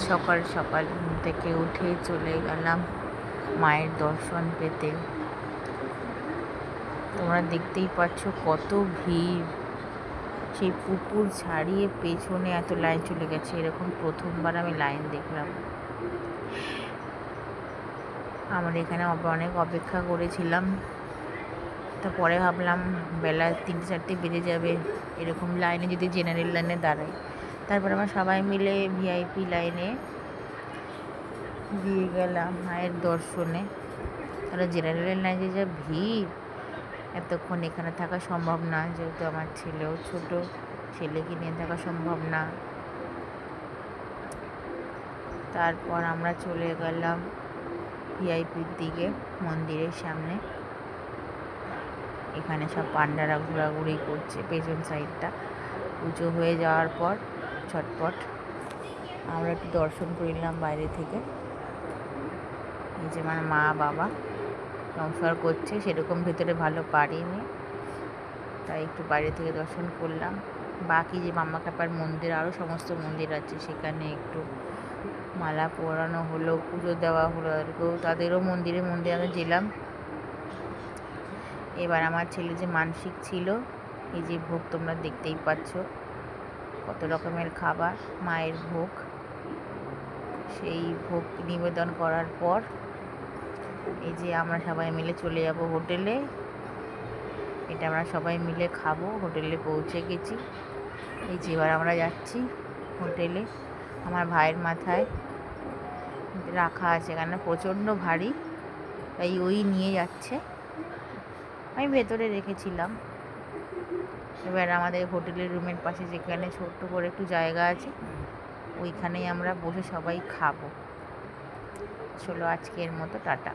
সকাল সকাল ঘুম থেকে উঠে চলে গেলাম মায়ের দর্শন পেতে। তোমরা দেখতেই পাচ্ছ কত ভিড়। সেই পুকুর ছাড়িয়ে পেছনে এত লাইন চলে গেছে, এরকম প্রথমবার আমি লাইন দেখলাম। আমরা এখানে অনেক অপেক্ষা করেছিলাম, তারপরে ভাবলাম বেলা 3-4 বেজে যাবে, এরকম লাইনে যদি জেনারেল লাইনে দাঁড়াই। তারপর আমরা সবাই মিলে ভিআইপি লাইনে দিয়ে গেলাম মায়ের দর্শনে। তাহলে জেনারেল লাইনে যা ভিড়, এতক্ষণ এখানে থাকা সম্ভব না, যেহেতু আমার ছেলেও ছোট, ছেলেকে নিয়ে থাকা সম্ভব না। তারপর আমরা চলে গেলাম ভিআইপির দিকে, মন্দিরের সামনে। এখানে সব পান্ডারা ঘোরাঘুরি করছে, পেছন সাইডটা পুজো হয়ে যাওয়ার পর ছটপট আমরা একটু দর্শন করে নিলাম বাইরে থেকে। এই যে আমার মা বাবা নমস্কার করছে, সেরকম ভেতরে ভালো পারিনি, তাই একটু বাইরে থেকে দর্শন করলাম। বাকি যে মাম্মা কাপার মন্দির, আরও সমস্ত মন্দির আছে, সেখানে একটু মালা পরানো হলো, পুজো দেওয়া হলো, তাদেরও মন্দিরে আমরা গেলাম। এবার আমার ছেলে যে মানসিক ছিল, এই যে ভোগ তোমরা দেখতেই পাচ্ছ, কত রকমের খাবার, মায়ের ভোগ। সেই ভোগ নিবেদন করার পর এই যে আমরা সবাই মিলে চলে যাব হোটেলে। এটা আমরা সবাই মিলে খাবো। হোটেলে পৌঁছে গেছি। এই যে এবার আমরা যাচ্ছি হোটেলে। আমার ভাইয়ের মাথায় রাখা আছে, কেন প্রচণ্ড ভারী, তাই ওই নিয়ে যাচ্ছে। আমি ভেতরে রেখেছিলাম। এবার আমাদের হোটেলের রুমের পাশে যেখানে ছোট্ট করে একটু জায়গা আছে, ওইখানেই আমরা বসে সবাই খাবো। চলো আজকের মতো টাটা।